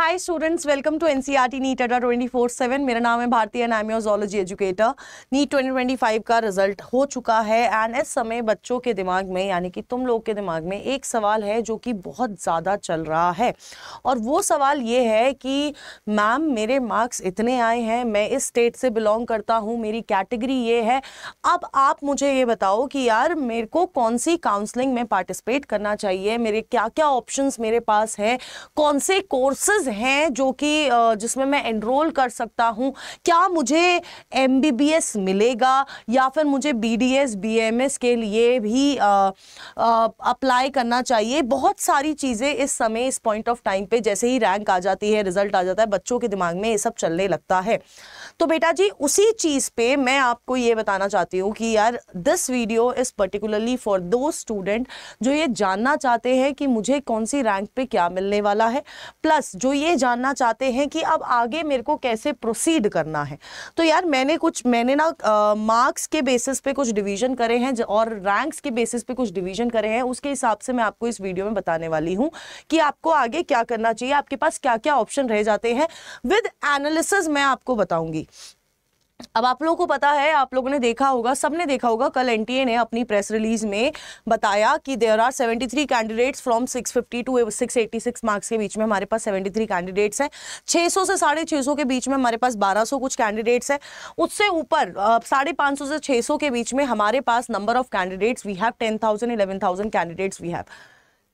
Hi students, welcome to NCERT NEET Adda 24/7। मेरा नाम है Bharti and I am your zoology educator. NEET 2025 का result हो चुका है एंड इस समय बच्चों के दिमाग में यानी कि तुम लोग के दिमाग में एक सवाल है जो कि बहुत ज़्यादा चल रहा है और वो सवाल ये है कि मैम मेरे मार्क्स इतने आए हैं, मैं इस स्टेट से बिलोंग करता हूँ, मेरी कैटेगरी ये है। अब आप मुझे ये बताओ कि यार मेरे को कौन सी काउंसलिंग में पार्टिसिपेट करना चाहिए, मेरे क्या क्या ऑप्शंस मेरे पास हैं, कौन से कोर्सेज हैं जो कि जिसमें मैं एनरोल कर सकता हूं, क्या मुझे एमबीबीएस मिलेगा या फिर मुझे बीडीएस बीएमएस के लिए भी अप्लाई करना चाहिए। बहुत सारी चीज़ें इस समय इस पॉइंट ऑफ टाइम पे जैसे ही रैंक आ जाती है, रिजल्ट आ जाता है, बच्चों के दिमाग में ये सब चलने लगता है। तो बेटा जी उसी चीज़ पे मैं आपको ये बताना चाहती हूँ कि यार this video is particularly for दो स्टूडेंट जो ये जानना चाहते हैं कि मुझे कौन सी रैंक पे क्या मिलने वाला है, प्लस जो ये जानना चाहते हैं कि अब आगे मेरे को कैसे प्रोसीड करना है। तो यार मैंने ना मार्क्स के बेसिस पे कुछ डिवीजन करे हैं और रैंक्स के बेसिस पे कुछ डिवीजन करे हैं। उसके हिसाब से मैं आपको इस वीडियो में बताने वाली हूँ कि आपको आगे क्या करना चाहिए, आपके पास क्या क्या ऑप्शन रह जाते हैं। विद एनालिसिस मैं आपको बताऊंगी। अब आप लोगों को पता है, आप लोगों ने देखा होगा, सबने देखा होगा, कल एनटीए ने अपनी प्रेस रिलीज में बताया कि there are 73 candidates from 650 to 686 marks के बीच में हमारे पास 73 कैंडिडेट्स हैं। 600 से 650 के बीच में हमारे पास 1200 कुछ कैंडिडेट्स हैं। उससे ऊपर 550 से 600 के बीच में हमारे पास number of candidates we have 10,000 11,000 candidates we have.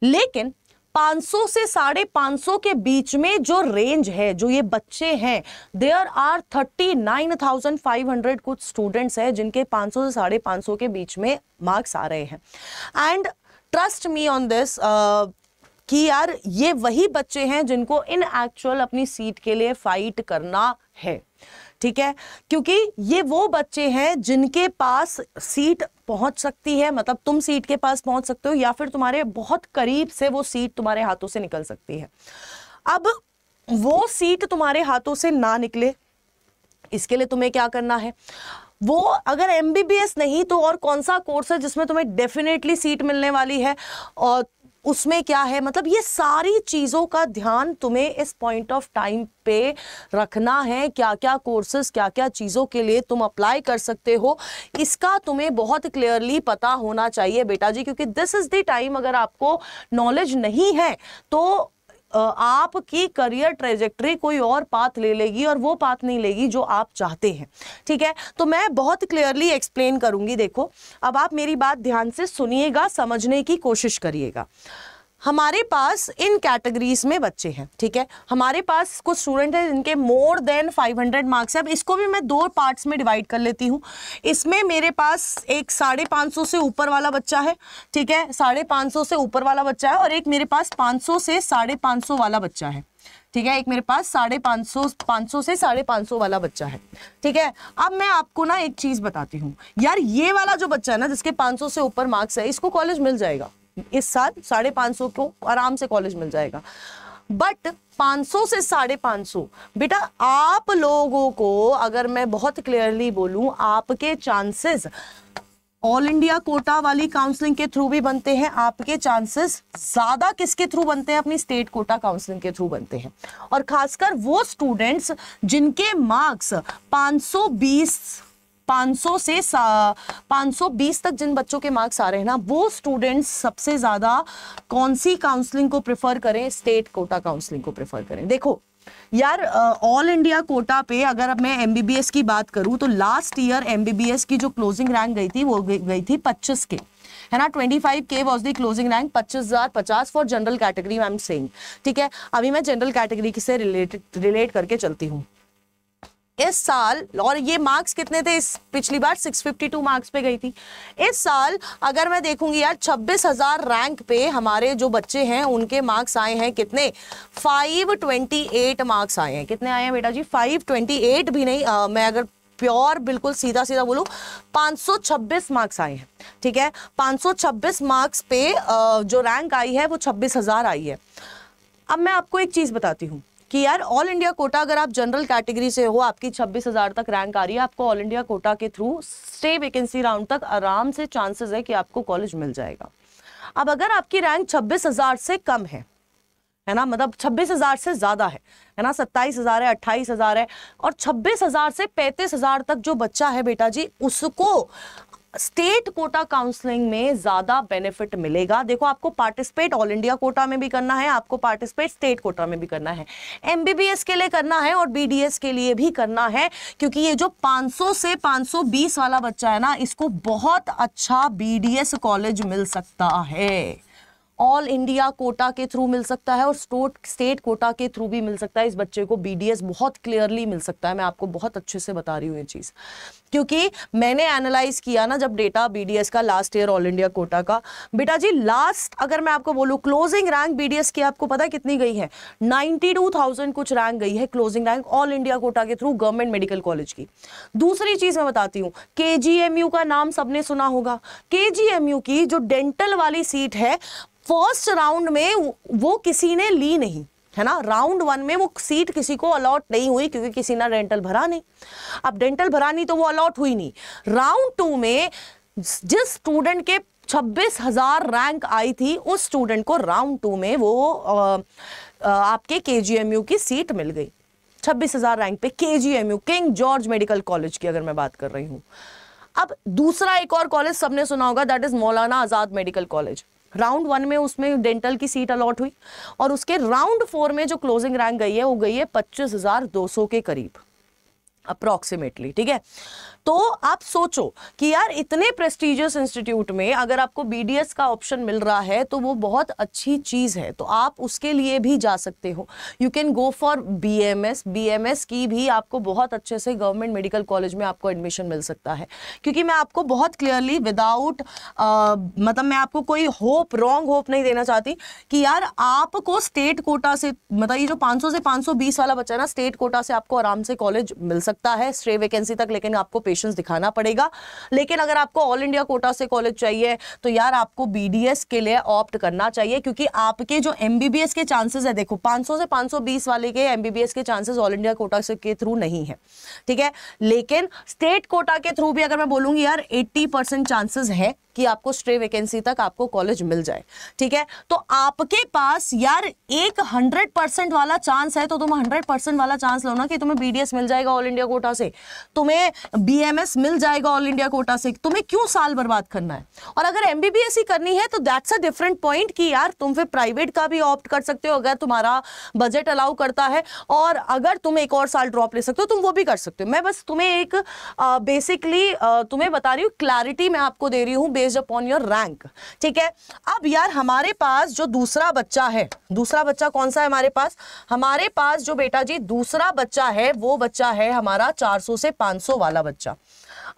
लेकिन 500 से 550 के बीच में जो रेंज है, जो ये बच्चे हैं, देयर आर 39,500 कुछ स्टूडेंट्स हैं जिनके 500 से 550 के बीच में मार्क्स आ रहे हैं। And trust me on this कि यार ये वही बच्चे हैं जिनको इन एक्चुअल अपनी सीट के लिए फाइट करना है, ठीक है, क्योंकि ये वो बच्चे हैं जिनके पास सीट पहुंच सकती है, मतलब तुम सीट के पास पहुंच सकते हो या फिर तुम्हारे बहुत करीब से वो सीट तुम्हारे हाथों से निकल सकती है। अब वो सीट तुम्हारे हाथों से ना निकले, इसके लिए तुम्हें क्या करना है, वो अगर एमबीबीएस नहीं तो और कौन सा कोर्स है जिसमें तुम्हें डेफिनेटली सीट मिलने वाली है और उसमें क्या है, मतलब ये सारी चीज़ों का ध्यान तुम्हें इस पॉइंट ऑफ टाइम पे रखना है। क्या क्या कोर्सेज, क्या क्या चीज़ों के लिए तुम अप्लाई कर सकते हो, इसका तुम्हें बहुत क्लियरली पता होना चाहिए बेटा जी, क्योंकि दिस इज़ द टाइम, अगर आपको नॉलेज नहीं है तो आपकी करियर ट्रेजेक्टरी कोई और पाथ ले लेगी और वो पाथ नहीं लेगी जो आप चाहते हैं, ठीक है। तो मैं बहुत क्लियरली एक्सप्लेन करूंगी। देखो अब आप मेरी बात ध्यान से सुनिएगा, समझने की कोशिश करिएगा। हमारे पास इन कैटेगरीज में बच्चे हैं, ठीक है। हमारे पास कुछ स्टूडेंट हैं जिनके मोर देन 500 मार्क्स है। अब इसको भी मैं दो पार्ट्स में डिवाइड कर लेती हूँ। इसमें मेरे पास एक 550 से ऊपर वाला बच्चा है, ठीक है, 550 से ऊपर वाला बच्चा है, और एक मेरे पास 500 से 550 वाला बच्चा है, ठीक है। एक मेरे पास 550 से 550 वाला बच्चा है, ठीक है। अब मैं आपको ना एक चीज बताती हूँ यार, ये वाला जो बच्चा है ना जिसके 500 से ऊपर मार्क्स है, इसको कॉलेज मिल जाएगा इस साल, 550 को आराम से कॉलेज मिल जाएगा। बट 500 से 550 बेटा आप लोगों को अगर मैं बहुत क्लियरली बोलूं, आपके चांसेस ऑल इंडिया कोटा वाली काउंसलिंग के थ्रू भी बनते हैं, आपके चांसेस ज्यादा किसके थ्रू बनते हैं, अपनी स्टेट कोटा काउंसलिंग के थ्रू बनते हैं। और खासकर वो स्टूडेंट्स जिनके मार्क्स 500 से 520 तक जिन बच्चों के मार्क्स आ रहे हैं ना, वो स्टूडेंट्स सबसे ज्यादा कौन सी काउंसलिंग को प्रेफर करें, स्टेट कोटा काउंसलिंग को प्रेफर करें। देखो यार ऑल इंडिया कोटा पे अगर अब मैं एमबीबीएस की बात करूं तो लास्ट ईयर एमबीबीएस की जो क्लोजिंग रैंक गई थी वो गई थी 25 के, है ना। 25K was the closing rank, 25,050 for general category I am saying, ठीक है। अभी मैं जनरल कैटेगरी से रिलेट करके चलती हूँ इस साल, और ये मार्क्स कितने थे, इस पिछली बार 652 मार्क्स पे गई थी। इस साल अगर मैं देखूंगी यार 26,000 रैंक पे हमारे जो बच्चे हैं उनके मार्क्स आए हैं कितने, 528 मार्क्स आए हैं। कितने आए हैं बेटा जी, 528 भी नहीं, मैं अगर प्योर बिल्कुल सीधा सीधा बोलूं 526 मार्क्स आए हैं, ठीक है। 526 मार्क्स पे जो रैंक आई है वो 26,000 आई है। अब मैं आपको एक चीज बताती हूँ कि यार ऑल इंडिया कोटा अगर आप जनरल कैटेगरी से हो, आपकी 26,000 तक रैंक आ रही है, आपको ऑल इंडिया कोटा के थ्रू स्टे वैकेंसी राउंड तक आराम से चांसेस है कि आपको कॉलेज मिल जाएगा। अब अगर आपकी रैंक 26,000 से कम है, है ना, मतलब 26,000 से ज्यादा है ना, 27,000 है, 28,000 है, और 26,000 से 35,000 तक जो बच्चा है बेटा जी, उसको स्टेट कोटा काउंसलिंग में ज्यादा बेनिफिट मिलेगा। देखो, आपको पार्टिसिपेट ऑल इंडिया कोटा में भी करना है, आपको पार्टिसिपेट स्टेट कोटा में भी करना है, एमबीबीएस के लिए करना है और बीडीएस के लिए भी करना है, क्योंकि ये जो 500 से 520 वाला बच्चा है ना, इसको बहुत अच्छा बीडीएस कॉलेज मिल सकता है, ऑल इंडिया कोटा के थ्रू मिल सकता है और स्टेट कोटा के थ्रू भी मिल सकता है। इस बच्चे को बीडीएस बहुत क्लियरली मिल सकता है, मैं आपको बहुत अच्छे से बता रही हूँ ये चीज़, क्योंकि मैंने एनालाइज किया ना जब डेटा बीडीएस का last year all India quota का, बेटा जी लास्ट अगर मैं आपको बोलूँ क्लोजिंग रैंक बीडीएस की आपको पता है कितनी गई है, 92,000 कुछ रैंक गई है closing rank all India quota के थ्रू गवर्नमेंट मेडिकल कॉलेज की। दूसरी चीज मैं बताती हूँ, केजीएमयू का नाम सबने सुना होगा, केजीएमयू की जो डेंटल वाली सीट है, फर्स्ट राउंड में वो किसी ने ली नहीं, है ना, राउंड 1 में वो सीट किसी को अलॉट नहीं हुई क्योंकि किसी ने डेंटल भरा नहीं। अब डेंटल भरा नहीं तो वो अलॉट हुई नहीं। राउंड 2 में जिस स्टूडेंट के 26,000 रैंक आई थी, उस स्टूडेंट को राउंड 2 में वो आपके केजीएमयू की सीट मिल गई, 26,000 रैंक पे KGMU, king George medical college की अगर मैं बात कर रही हूँ। अब दूसरा एक और कॉलेज सबने सुना होगा, that is Maulana Azad medical college. Round 1 में उसमें डेंटल की सीट अलॉट हुई और उसके राउंड 4 में जो क्लोजिंग रैंक गई है वो गई है 25,200 के करीब अप्रोक्सीमेटली, ठीक है। तो आप सोचो कि यार इतने प्रेस्टिजियस इंस्टीट्यूट में अगर आपको बीडीएस का ऑप्शन मिल रहा है तो वो बहुत अच्छी चीज है, तो आप उसके लिए भी जा सकते हो। You can go for BMS की भी आपको बहुत अच्छे से गवर्नमेंट मेडिकल कॉलेज में आपको एडमिशन मिल सकता है, क्योंकि मैं आपको बहुत क्लियरली विदाउट मतलब मैं आपको कोई रॉन्ग होप नहीं देना चाहती कि यार आपको स्टेट कोटा से, मतलब ये जो 500 से 520 वाला बच्चा है ना, स्टेट कोटा से आपको आराम से कॉलेज मिल सकता है स्ट्रे वैकेंसी तक, लेकिन आपको दिखाना पड़ेगा। लेकिन अगर आपको ऑल इंडिया कोटा से कॉलेज चाहिए तो यार आपको बीडीएस के लिए ऑप्ट करना चाहिए, क्योंकि आपके जो एमबीबीएस के चांसेस है, देखो 500 से 520 वाले के एमबीबीएस के चांसेस ऑल इंडिया कोटा से के थ्रू नहीं है, ठीक है। लेकिन स्टेट कोटा के थ्रू भी अगर मैं बोलूंगी यार 80% चांसेस है कि आपको स्ट्रे वैकेंसी तक आपको कॉलेज मिल जाए, ठीक है। तो आपके पास यार एक 100% वाला चांस है, तो तुम 100% वाला चांस लो ना कि तुम्हें बीडीएस मिल जाएगा ऑल इंडिया कोटा से, तुम्हें बीएमएस मिल जाएगा ऑल इंडिया कोटा से, तुम्हें क्यों साल बर्बाद करना है। और अगर एमबीबीएस ही करनी है तो दैट्स अ डिफरेंट पॉइंट कि यार तुम फिर प्राइवेट का भी ऑप्ट कर सकते हो अगर तुम्हारा बजट अलाउ करता है, और अगर तुम एक और साल ड्रॉप ले सकते हो तुम वो भी कर सकते हो। मैं बस तुम्हें एक बेसिकली तुम्हें बता रही हूँ, क्लैरिटी मैं आपको दे रही हूँ बेस्ड अपॉन योर रैंक, ठीक है। अब यार हमारे पास जो दूसरा बच्चा है, दूसरा बच्चा कौन सा है हमारे पास, हमारे पास जो बेटा जी दूसरा बच्चा है वो बच्चा है हमारा 400 से 500 वाला बच्चा।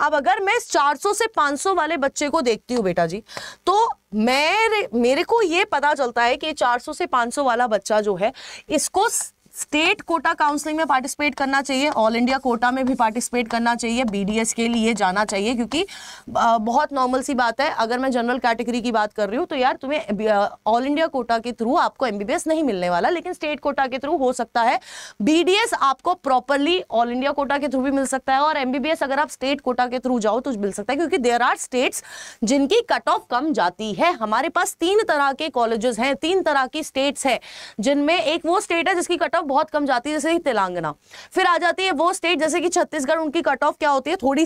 अब अगर मैं इस 400 से 500 वाले बच्चे को देखती हूं बेटा जी, तो मेरे को ये पता चलता है कि 400 से 500 वाला बच्चा जो है इसको स्टेट कोटा काउंसलिंग में पार्टिसिपेट करना चाहिए, ऑल इंडिया कोटा में भी पार्टिसिपेट करना चाहिए, बीडीएस के लिए जाना चाहिए, क्योंकि बहुत नॉर्मल सी बात है, अगर मैं जनरल कैटेगरी की बात कर रही हूँ तो यार तुम्हें ऑल इंडिया कोटा के थ्रू आपको एमबीबीएस नहीं मिलने वाला, लेकिन स्टेट कोटा के थ्रू हो सकता है। बीडीएस आपको प्रॉपरली ऑल इंडिया कोटा के थ्रू भी मिल सकता है, और एमबीबीएस अगर आप स्टेट कोटा के थ्रू जाओ तो मिल सकता है, क्योंकि देयर आर स्टेट्स जिनकी कट ऑफ कम जाती है। हमारे पास 3 तरह के कॉलेजेस हैं, 3 तरह की स्टेट्स हैं, जिनमें एक वो स्टेट है जिसकी कट ऑफ बहुत कम जाती है, जैसे कि तेलंगाना। फिर आ जाती है वो स्टेट जैसे कि छत्तीसगढ़, उनकी कट ऑफ क्या होती है, थोड़ी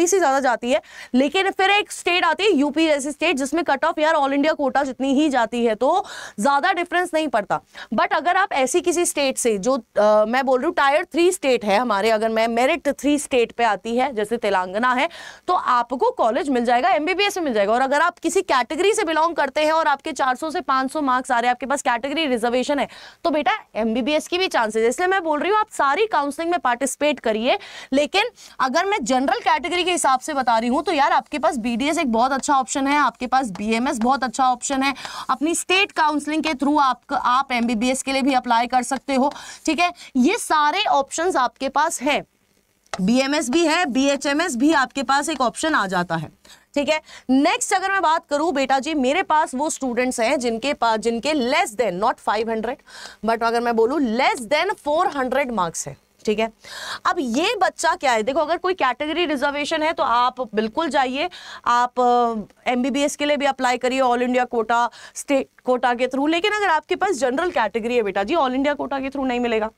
सी ज्यादा जाती है। लेकिन फिर एक स्टेट आती है यूपी जैसी स्टेट, जिसमें कट ऑफ यार ऑल इंडिया कोटा जितनी ही जाती है, तो ज्यादा डिफरेंस नहीं पड़ता। बट अगर आप ऐसी किसी स्टेट से जो मैं बोल रही हूँ टायर 3 स्टेट है हमारे, अगर मैं मेरिट 3 स्टेट पे आती है जैसे तेलंगाना है, तो आपको कॉलेज मिल जाएगा, एमबीबीएस में मिल जाएगा। और अगर आप किसी कैटेगरी से बिलोंग करते हैं और आपके 400 से 500 मार्क्स आ रहे हैं, आपके पास कैटेगरी रिजर्वेशन है, तो बेटा एमबीबीएस की भी चांसेस, इसलिए मैं बोल रही हूं आप सारी काउंसलिंग में पार्टिसिपेट करिए। लेकिन अगर मैं जनरल कैटेगरी के हिसाब से बता रही हूं तो यार आपके पास बीडीएस एक बहुत अच्छा ऑप्शन है, आपके पास बीएमएस बहुत अच्छा ऑप्शन है, अपनी स्टेट काउंसलिंग के थ्रू आप एमबीबीएस के लिए भी अप्लाई कर सकते हो, ठीक है। ये सारे ऑप्शंस आपके पास है, बीएमएस भी है, बीएचएमएस भी आपके पास एक ऑप्शन आ जाता है, ठीक है। नेक्स्ट अगर मैं बात करूं बेटा जी, मेरे पास वो स्टूडेंट्स हैं जिनके लेस देन नॉट 500 बट अगर मैं बोलूं लेस देन 400 मार्क्स है, ठीक है। अब ये बच्चा क्या है, देखो अगर कोई कैटेगरी रिजर्वेशन है तो आप बिल्कुल जाइए, आप MBBS के लिए भी अप्लाई करिए all India quota, state quota के थ्रू। लेकिन अगर आपके पास जनरल कैटेगरी है बेटा जी, ऑल इंडिया कोटा के थ्रू नहीं मिलेगा।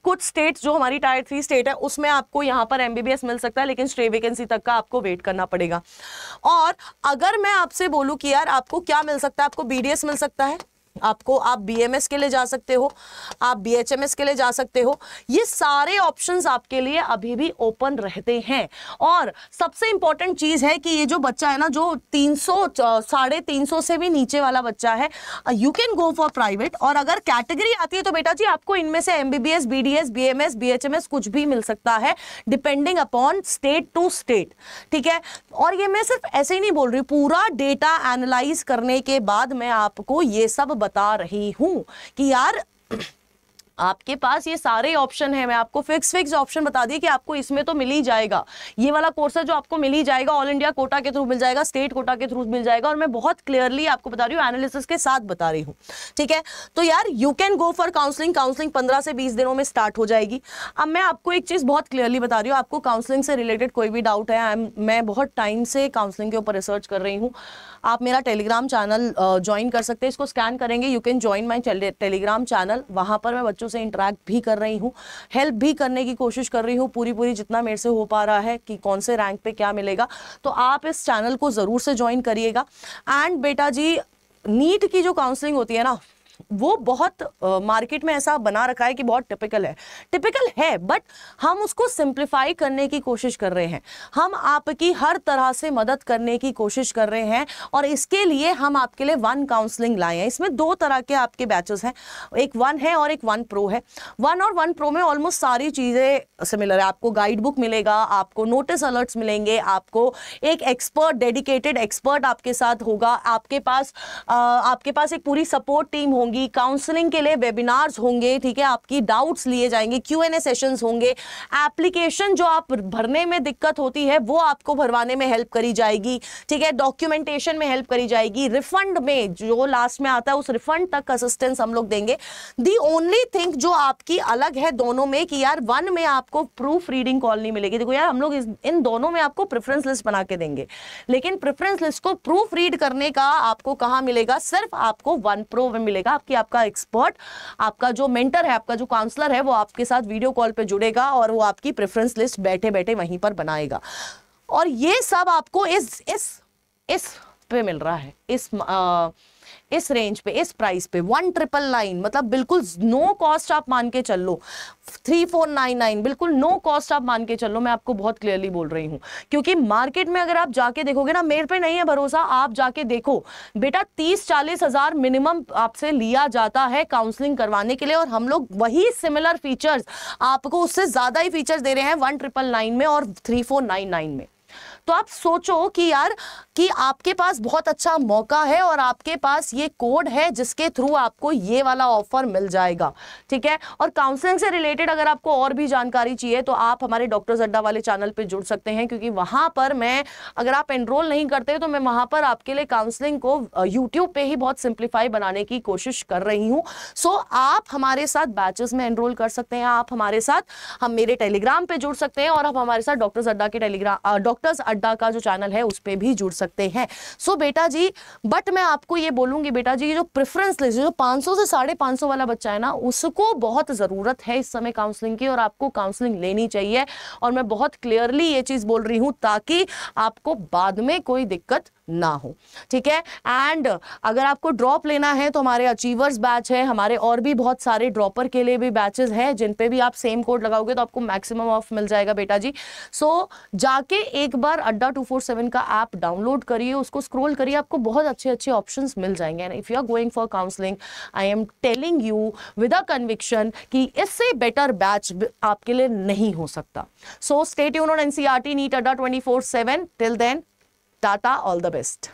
कुछ स्टेट्स जो हमारी टायर 3 स्टेट है उसमें आपको यहाँ पर MBBS मिल सकता है, लेकिन स्टे वैकेंसी तक का आपको वेट करना पड़ेगा। और अगर मैं आपसे बोलूँ कि यार आपको क्या मिल सकता है, आपको BDS मिल सकता है, आपको आप BMS के लिए जा सकते हो, आप BHMS के लिए जा सकते हो, ये सारे ऑप्शंस आपके लिए अभी भी ओपन रहते हैं। और सबसे इंपॉर्टेंट चीज है कि ये जो बच्चा है ना, जो 300-350 से भी नीचे वाला बच्चा है, you can go for private. और अगर कैटेगरी आती है तो बेटा जी आपको इनमें से MBBS, BDS, BMS, BHMS कुछ भी मिल सकता है, depending upon state to state, ठीक है। और ये मैं सिर्फ ऐसे ही नहीं बोल रही, पूरा डेटा एनालाइज करने के बाद मैं आपको ये सब बता रही हूं कि यार आपके पास ये सारे ऑप्शन है। मैं आपको फिक्स ऑप्शन बता दिए कि आपको इसमें तो मिल ही जाएगा, ये वाला कोर्स है जो आपको मिल ही जाएगा, ऑल इंडिया कोटा के थ्रू मिल जाएगा, स्टेट कोटा के थ्रू मिल जाएगा। और मैं बहुत क्लियरली आपको बता रही हूँ, एनालिसिस के साथ बता रही हूँ, ठीक है। तो यार you can go for counselling. Counselling 15 से 20 दिनों में स्टार्ट हो जाएगी। अब मैं आपको एक चीज बहुत क्लियरली बता रही हूँ, आपको काउंसलिंग से रिलेटेड कोई भी डाउट है, मैं बहुत टाइम से काउंसलिंग के ऊपर रिसर्च कर रही हूँ। आप मेरा टेलीग्राम चैनल ज्वाइन कर सकते हैं, इसको स्कैन करेंगे, you can join my Telegram channel. वहां पर मैं बच्चों से इंटरेक्ट भी कर रही हूँ, हेल्प भी करने की कोशिश कर रही हूँ पूरी जितना मेरे से हो पा रहा है कि कौन से रैंक पे क्या मिलेगा। तो आप इस चैनल को जरूर से ज्वाइन करिएगा। एंड बेटा जी नीट की जो काउंसलिंग होती है ना, वो बहुत मार्केट में ऐसा बना रखा है कि बहुत टिपिकल है, बट हम उसको सिंप्लीफाई करने की कोशिश कर रहे हैं। हम आपकी हर तरह से मदद करने की कोशिश कर रहे हैं और इसके लिए हम आपके लिए 1 काउंसलिंग लाए हैं। इसमें 2 तरह के आपके बैचेस हैं, एक 1 है और एक 1 प्रो है। 1 और 1 प्रो में ऑलमोस्ट सारी चीजें सिमिलर है। आपको गाइड बुक मिलेगा, आपको नोटिस अलर्ट्स मिलेंगे, आपको एक एक्सपर्ट, डेडिकेटेड एक्सपर्ट आपके साथ होगा, आपके पास एक पूरी सपोर्ट टीम होगी, काउंसलिंग के लिए वेबिनार्स होंगे, ठीक है, आपकी डाउट्स लिए जाएंगे, Q&A सेशंस होंगे, एप्लीकेशन जो आप भरने में दिक्कत होती है वो आपको भरवाने में हेल्प करी जाएगी, ठीक है, डॉक्यूमेंटेशन में हेल्प करी जाएगी, रिफंड में जो लास्ट में आता है उस रिफंड तक असिस्टेंस हम लोग देंगे। दी ओनली थिंग जो आपकी अलग है दोनों में कि यार 1 में आपको प्रूफ रीडिंग कॉल नहीं मिलेगी। देखो यार हम लोग इन दोनों में आपको प्रेफरेंस लिस्ट बना के देंगे, लेकिन प्रेफरेंस लिस्ट को प्रूफ रीड करने का आपको कहां मिलेगा, सिर्फ आपको 1 प्रो में मिलेगा। कि आपका एक्सपर्ट, आपका जो मेंटर है, आपका जो काउंसलर है, वो आपके साथ वीडियो कॉल पे जुड़ेगा और वो आपकी प्रेफरेंस लिस्ट बैठे बैठे वहीं पर बनाएगा। और ये सब आपको इस पे मिल रहा है, इस रेंज पे, इस प्राइस पे 1999, मतलब बिल्कुल नो कॉस्ट आप मान के चल लो। 3499 बिल्कुल नो कॉस्ट आप मान के चल लो। मैं आपको बहुत क्लियरली बोल रही हूं, क्योंकि मार्केट में अगर आप जाके देखोगे ना, मेरे पे नहीं है भरोसा, आप जाके देखो बेटा 30-40 हजार मिनिमम आपसे लिया जाता है काउंसलिंग करवाने के लिए, और हम लोग वही सिमिलर फीचर्स आपको, उससे ज्यादा ही फीचर्स दे रहे हैं 1999 में और 3499 में। तो आप सोचो कि यार कि आपके पास बहुत अच्छा मौका है और आपके पास ये कोड है जिसके थ्रू आपको ये वाला ऑफर मिल जाएगा, ठीक है। और काउंसलिंग से रिलेटेड अगर आपको और भी जानकारी चाहिए तो आप हमारे डॉक्टर्स अड्डा वाले चैनल पे जुड़ सकते हैं, क्योंकि वहां पर मैं, अगर आप एनरोल नहीं करते तो मैं वहां पर आपके लिए काउंसलिंग को यूट्यूब पे ही बहुत सिंप्लीफाई बनाने की कोशिश कर रही हूँ। सो आप हमारे साथ बैचेस में एनरोल कर सकते हैं, आप हमारे साथ, हम मेरे टेलीग्राम पे जुड़ सकते हैं और आप हमारे साथ डॉक्टर्स अड्डा के डॉक्टर्स अड्डा का जो चैनल है उस पे भी जुड़ सकते हैं। सो बेटा जी, बट मैं आपको ये बोलूंगी बेटा जी, जो प्रेफरेंस लिस्ट जो 500 से 550 वाला बच्चा है ना, उसको बहुत जरूरत है इस समय काउंसलिंग की, और आपको काउंसलिंग लेनी चाहिए। और मैं बहुत क्लियरली ये चीज बोल रही हूं ताकि आपको बाद में कोई दिक्कत ना हो, ठीक है। एंड अगर आपको ड्रॉप लेना है तो हमारे अचीवर्स बैच है, हमारे और भी बहुत सारे ड्रॉपर के लिए भी बैचेस हैं जिन पे भी आप सेम कोड लगाओगे तो आपको मैक्सिमम ऑफ मिल जाएगा बेटा जी। सो जाके एक बार अड्डा 247 का ऐप डाउनलोड करिए, उसको स्क्रॉल करिए, आपको बहुत अच्छे अच्छे ऑप्शंस मिल जाएंगे। And if you are going for counselling, I am telling you with a conviction कि इससे बेटर बैच आपके लिए नहीं हो सकता। So stay tuned on NCERT NEET Adda 24/7। Till then, Tata, all the best.